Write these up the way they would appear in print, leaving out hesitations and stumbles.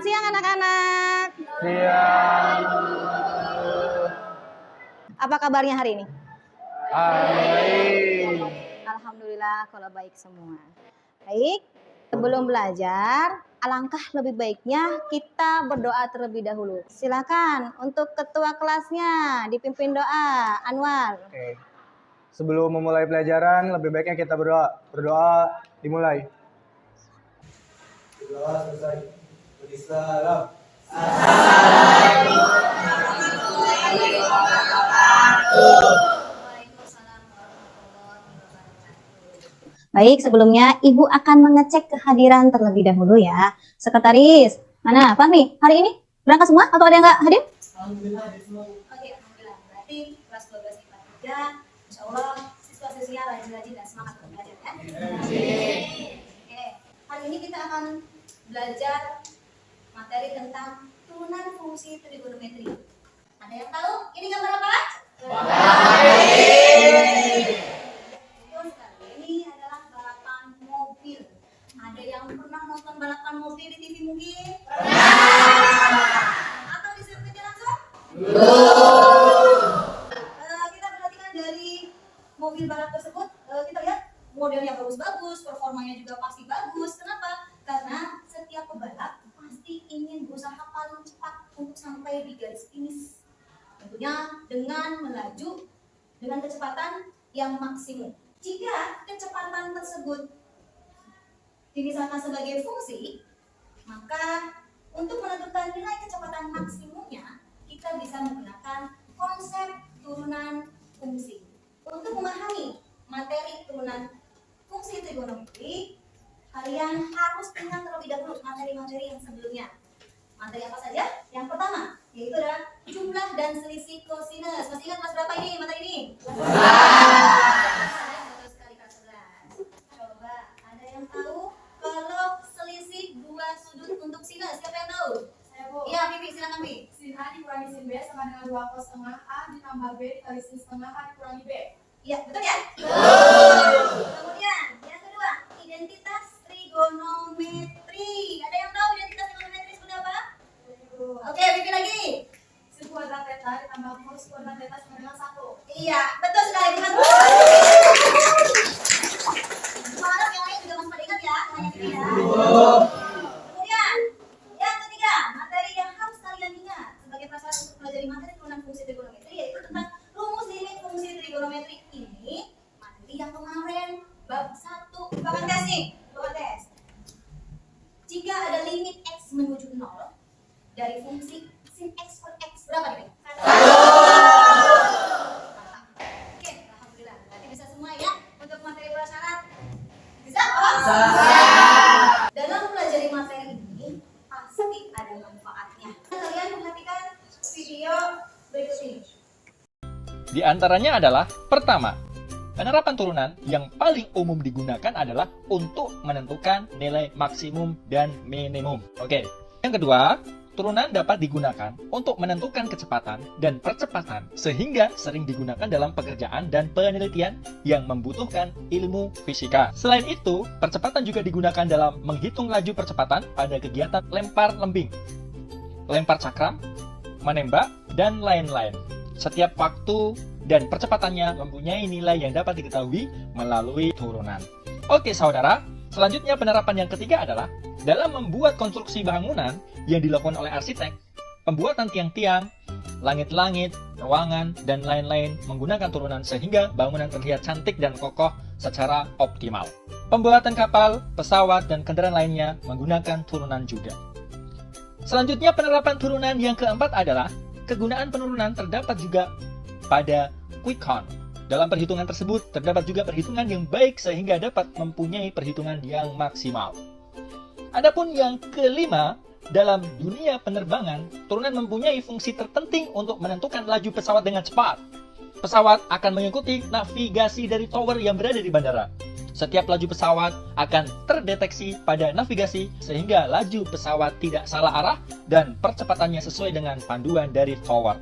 siang anak-anak. Siang. Apa kabarnya hari ini? Baik. Alhamdulillah kalau baik semua. Baik, sebelum belajar, alangkah lebih baiknya kita berdoa terlebih dahulu. Silakan untuk ketua kelasnya dipimpin doa, Anwar. Oke. Sebelum memulai pelajaran, lebih baiknya kita berdoa. Berdoa dimulai. Berdoa selesai. Beristirahat. Baik, sebelumnya Ibu akan mengecek kehadiran terlebih dahulu ya. Sekretaris, mana Fahmi? Hari ini berangkat semua atau ada yang nggak hadir? Alhamdulillah hadir semua. Oke, alhamdulillah. Berarti kelas 12 IPA 3, insya Allah siswa-siswinya rajin-rajin dan semangat untuk belajar ya. Oke, hari ini kita akan belajar materi tentang turunan fungsi trigonometri. Ada yang tahu ini gambar apa? Betul sekali. Ini adalah balapan mobil. Ada yang pernah nonton balapan mobil di TV mungkin? Atau di sirkuitnya langsung? Kita perhatikan dari mobil balap tersebut, kita lihat modelnya bagus-bagus, performanya juga pasti bagus. Kenapa? Karena setiap pebalap pasti ingin berusaha paling cepat untuk sampai di garis finish. Tentunya dengan melaju dengan kecepatan yang maksimum. Jika kecepatan tersebut dimisalkan sebagai fungsi, maka untuk menentukan nilai kecepatan maksimumnya, kita bisa menggunakan konsep turunan fungsi. Untuk memahami materi turunan fungsi trigonometri, kalian harus ingat terlebih dahulu materi-materi yang sebelumnya. Materi apa saja? Yang pertama, yaitu adalah jumlah dan selisih kosinus. Masih ingat kelas berapa ini materi ini? Betul sekali, kelas 11. Coba, ada yang tahu kalau selisih dua sudut untuk sinus? Siapa yang tahu? Saya, Bu. Iya, Vivi, silakan Vivi. Sin A dikurangi sin B sama dengan 2 cos setengah A ditambah B dikali sin setengah A dikurangi B. Iya, betul ya? Kemudian, yang kedua, identitas trigonometri. Ada yang tahu identitas trigonometri seperti apa? Oke, Vivi lagi. Sin kuadrat theta ditambah cos kuadrat theta sama dengan 1. Iya, betul sekali. Harap yang lain juga masih pada ingat ya, hanya Vivi ya. Kemudian, yang ketiga, materi yang harus kalian ingat sebagai prasyarat untuk pelajari materi turunan fungsi trigonometri yaitu tentang rumus limit fungsi trigonometri. Ini materi yang kemarin bab 1 bahan tes nih, bahan tes. Jika ada limit x menuju 0 dari fungsi sin x per x berapa nih? Oke, alhamdulillah. Berarti bisa semua ya untuk materi prasyarat. Bisa? Dalam mempelajari materi ini pasti ada manfaatnya. Kalian perhatikan video berikut ini. Di antaranya adalah pertama, penerapan turunan yang paling umum digunakan adalah untuk menentukan nilai maksimum dan minimum. Oke. Yang kedua, turunan dapat digunakan untuk menentukan kecepatan dan percepatan sehingga sering digunakan dalam pekerjaan dan penelitian yang membutuhkan ilmu fisika. Selain itu, percepatan juga digunakan dalam menghitung laju percepatan pada kegiatan lempar lembing, lempar cakram, menembak, dan lain-lain. Setiap waktu dan percepatannya mempunyai nilai yang dapat diketahui melalui turunan. Oke saudara, selanjutnya penerapan yang ketiga adalah dalam membuat konstruksi bangunan yang dilakukan oleh arsitek, pembuatan tiang-tiang, langit-langit, ruangan, dan lain-lain menggunakan turunan sehingga bangunan terlihat cantik dan kokoh secara optimal. Pembuatan kapal, pesawat, dan kendaraan lainnya menggunakan turunan juga. Selanjutnya penerapan turunan yang keempat adalah kegunaan penurunan terdapat juga pada quick count. Dalam perhitungan tersebut terdapat juga perhitungan yang baik sehingga dapat mempunyai perhitungan yang maksimal. Adapun yang kelima, dalam dunia penerbangan, turunan mempunyai fungsi terpenting untuk menentukan laju pesawat dengan cepat. Pesawat akan mengikuti navigasi dari tower yang berada di bandara. Setiap laju pesawat akan terdeteksi pada navigasi sehingga laju pesawat tidak salah arah dan percepatannya sesuai dengan panduan dari tower.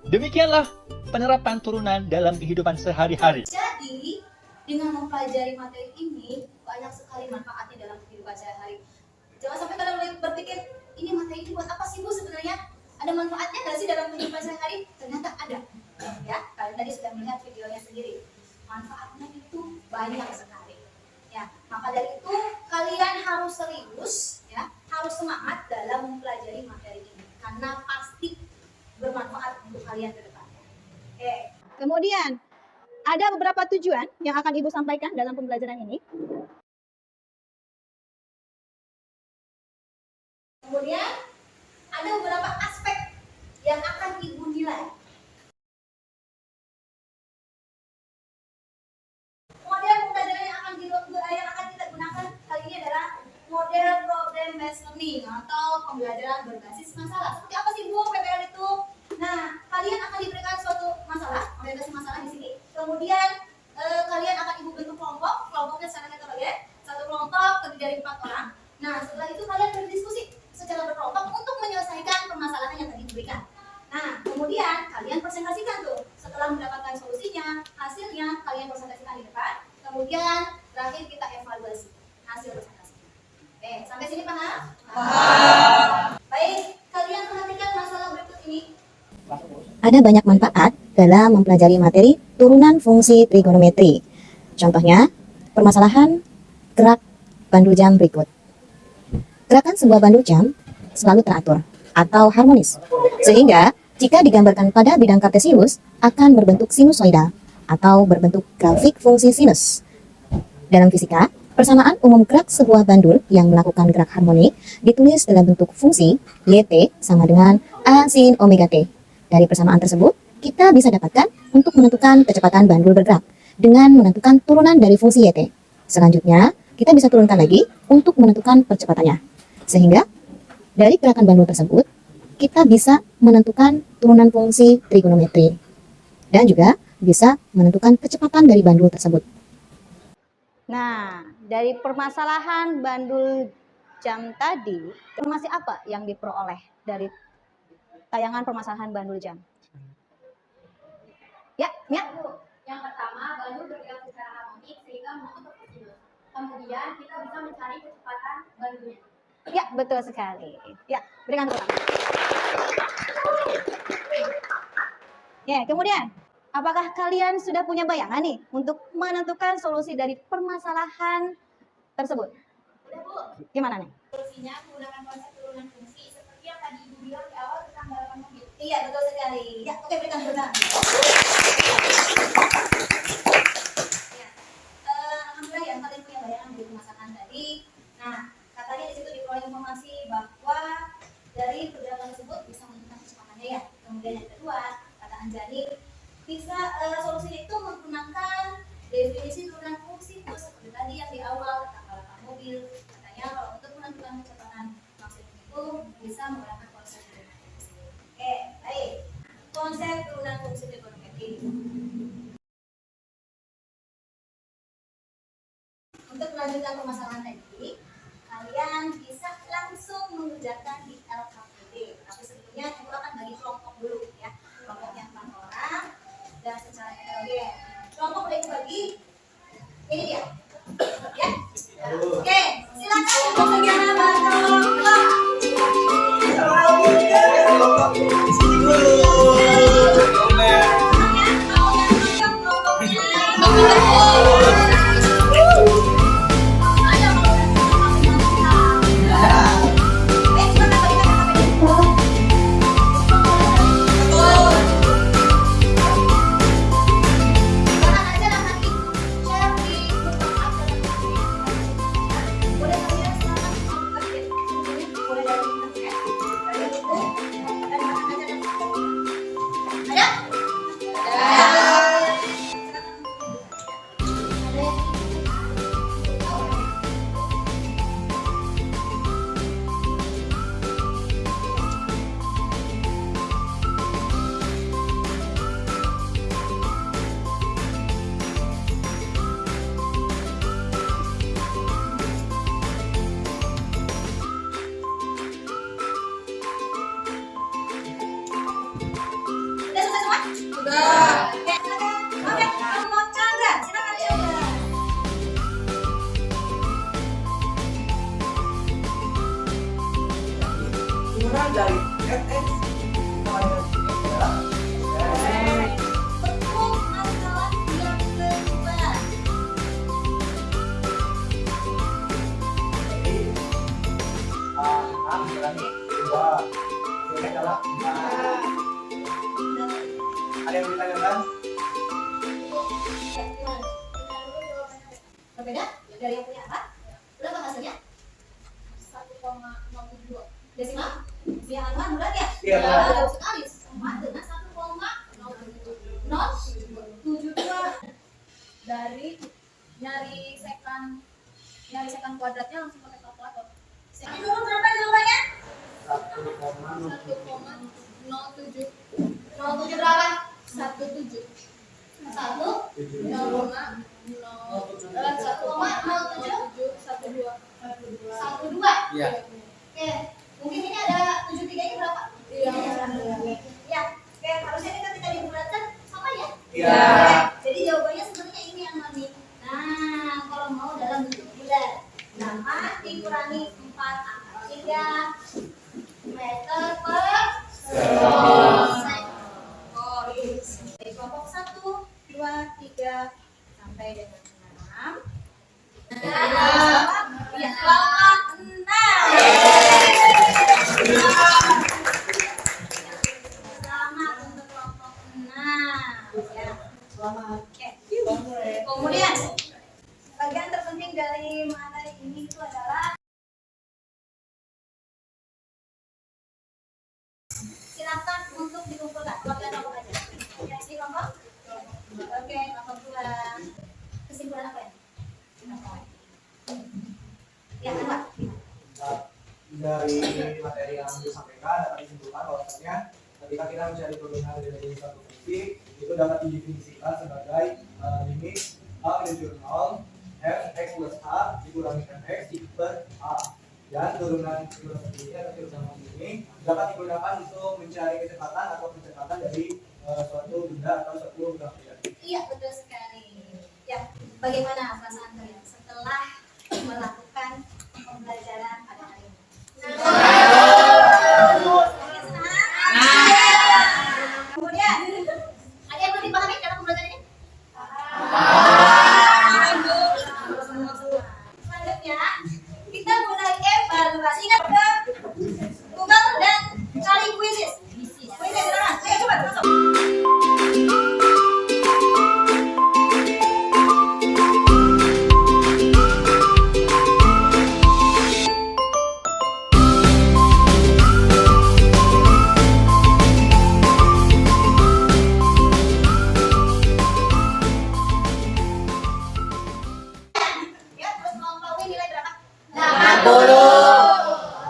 Demikianlah penerapan turunan dalam kehidupan sehari-hari. Jadi, dengan mempelajari materi ini, banyak sekali manfaatnya dalam kehidupan sehari-hari. Jangan sampai kalian berpikir, ini materi ini buat apa sih Bu sebenarnya? Ada manfaatnya nggak sih dalam kehidupan sehari-hari? Ternyata ada. Ya, kalian tadi sudah melihat videonya sendiri. Manfaatnya itu banyak sekali. Ya, maka dari itu kalian harus serius, ya, harus semangat dalam mempelajari materi ini karena pasti bermanfaat untuk kalian ke depannya. Oke. Kemudian ada beberapa tujuan yang akan Ibu sampaikan dalam pembelajaran ini. Kemudian ada beberapa aspek yang akan Ibu nilai. Model pembelajaran yang akan kita gunakan kali ini adalah model problem based learning atau pembelajaran berbasis masalah. Seperti apa sih Bu PBL itu? Nah, kalian akan diberikan suatu masalah, orientasi masalah di sini. Kemudian kalian akan Ibu bentuk kelompok, kelompoknya secara heterogen. Satu kelompok terdiri dari 4 orang. Nah, setelah itu kalian berdiskusi secara berkelompok untuk menyelesaikan permasalahan yang tadi diberikan. Nah, kemudian kalian presentasikan tuh. Setelah mendapatkan solusinya, hasilnya kalian presentasikan di depan. Kemudian terakhir kita evaluasi hasil presentasinya. Oke, sampai sini paham? Paham. Baik, kalian perhatikan masalah berikut ini. Ada banyak manfaat dalam mempelajari materi turunan fungsi trigonometri. Contohnya, permasalahan gerak bandul jam berikut. Gerakan sebuah bandul jam selalu teratur atau harmonis, sehingga jika digambarkan pada bidang kartesius akan berbentuk sinusoida atau berbentuk grafik fungsi sinus. Dalam fisika, persamaan umum gerak sebuah bandul yang melakukan gerak harmonik ditulis dalam bentuk fungsi YT sama dengan A sin omega T. Dari persamaan tersebut, kita bisa dapatkan untuk menentukan kecepatan bandul bergerak dengan menentukan turunan dari fungsi YT. Selanjutnya, kita bisa turunkan lagi untuk menentukan percepatannya. Sehingga, dari gerakan bandul tersebut, kita bisa menentukan turunan fungsi trigonometri. Dan juga bisa menentukan kecepatan dari bandul tersebut. Nah, dari permasalahan bandul jam tadi, informasi apa yang diperoleh dari tayangan permasalahan bandul jam? Ya, ya. Yang pertama, bandul bergerak secara harmonik sehingga membentuk sinus. Kemudian kita bisa mencari kecepatan bandulnya. Ya, betul sekali. Ya, berikan tepuk tangan. Ya, kemudian, apakah kalian sudah punya bayangan nih untuk menentukan solusi dari permasalahan tersebut? Udah Bu, Gimana nih? solusinya menggunakan konsep turunan fungsi seperti yang tadi Ibu bilang di awal tentang balapan mobil. Iya, betul sekali. Ya, oke, berikan tepuk tangan. Ya, alhamdulillah ya kalian punya bayangan dari permasalahan tadi. Nah, katanya di situ diperoleh informasi bahwa dari pergerakan tersebut bisa menentukan kecepatannya ya. Kemudian yang kedua, kata Anjani, bisa solusinya itu menggunakan definisi turunan fungsi itu seperti tadi yang di awal tentang balapan mobil. Katanya kalau untuk menentukan kecepatan maksimum itu bisa menggunakan konsep turunan fungsi. Oke, baik. Konsep turunan fungsi trigonometri. Untuk melanjutkan permasalahan tadi, kalian bisa langsung mengerjakan di LKPD. Tapi sebelumnya Ibu akan bagi kelompok dulu ya. Kelompok yang 4 orang dan secara heterogen. Kelompok udah Ibu bagi. Ini dia. Ya. Oke, silakan untuk kegiatan berkelompok. Boleh kalian silakan turunan dari fx sama dengan sini adalah Betul masalah yang kedua. jadi kurangi 2 ini adalah 5. Ada yang ditanyakan? Berbeda dari yang punya apa? Berapa hasilnya? 1,02. Desimal? Yang anuan bulat ya? Iya, bulat. Jauh sekali. Sama dengan 1,072. Dari nyari sekan kuadratnya langsung pakai kalkulator. Sekian dulu berapa jawabannya? 1,07. 07 berapa? 17. 1,0712. Iya. Oke, mungkin ini ada 73 ini berapa? Iya. Ya, oke, harusnya kita tidak dibulatkan sama ya? Iya. Jadi jawabannya sebenarnya ini yang mami. Nah, kalau mau dalam bentuk bulat, 8 dikurangi 4 angka 3 meter per second. Dari kelompok 1, 2, 3 sampai dengan 6. Iya, kelompok 6. Selamat untuk kelompok 6. Ya. Oke. Kemudian bagian terpenting dari materi ini itu adalah silakan untuk dikumpulkan bagian kelompok aja. Ya, di kelompok. Oke, kelompok 2. Kesimpulan apa ya? Ya, apa? Dari materi yang disampaikan dapat disimpulkan bahwasanya ketika kita mencari turunan dari satu fungsi itu dapat didefinisikan sebagai limit a menuju 0 fx plus a dikurangi fx per a, dan turunan ini atau turunan ini dapat digunakan untuk mencari kecepatan atau kecepatan dari suatu benda atau suatu benda. Iya, betul sekali. Ya, bagaimana perasaan kalian setelah melakukan pembelajaran pada hari ini? Kemudian, ada yang lebih pahami dalam pembelajaran ini? Selanjutnya, kita mulai evaluasi. Ingat ke Google dan cari quizzes. Quizzes, ayo coba masuk. Ya, terus ngomongin nilai berapa? 80.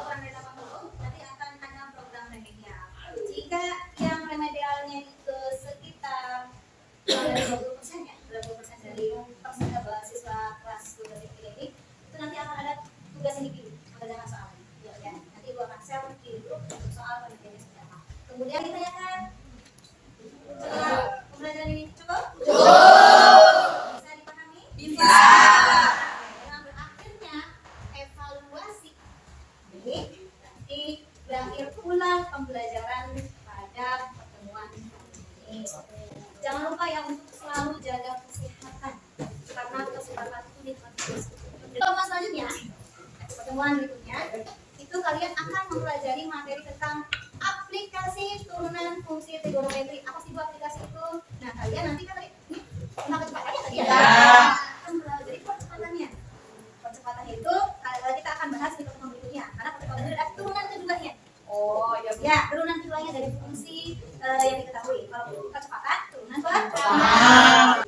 Kurang dari 80, nanti akan ada program remedial. Jika yang remedialnya itu sekitar kurang dari 20% ya, 20% dari persentase siswa kelas 12 ini, itu nanti akan ada tugas individu, mengerjakan soal. Ya, nanti gua akan share di grup untuk soal remedialnya seperti apa. Kemudian ditanyakan, setelah pembelajaran ini cukup? Bisa dipahami? Bisa. Dengan berakhirnya evaluasi. Jadi nanti berakhir pula pembelajaran pada pertemuan ini. Jangan lupa ya untuk selalu jaga kesehatan karena kesehatan itu nikmat. Pertemuan selanjutnya, pertemuan berikutnya, itu kalian akan mempelajari materi tentang aplikasi turunan fungsi trigonometri. Apa sih itu aplikasi itu? Nah, kalian nanti kan tadi tentang kecepatannya tadi ya? Akan mempelajari percepatannya. Percepatan itu kita akan bahas di pertemuan berikutnya karena pertemuan berikutnya ada turunan keduanya. Oh ya, turunan keduanya dari fungsi yang diketahui. Kalau kecepatan, turunan pertama.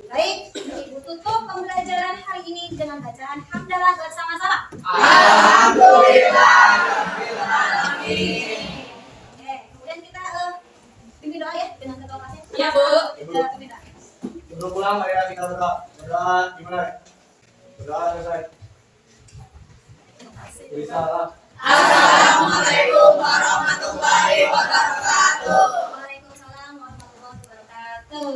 Baik, Ibu tutup pembelajaran hari ini dengan bacaan hamdalah bersama-sama. Alhamdulillah. Oke, kemudian kita pimpin doa ya dengan ketua kelasnya. Iya, Bu. Kita pimpin doa. Sebelum pulang mari kita berdoa. Berdoa gimana? Berdoa selesai. Salam. Assalamualaikum warahmatullahi wabarakatuh. Waalaikumsalam warahmatullahi wabarakatuh.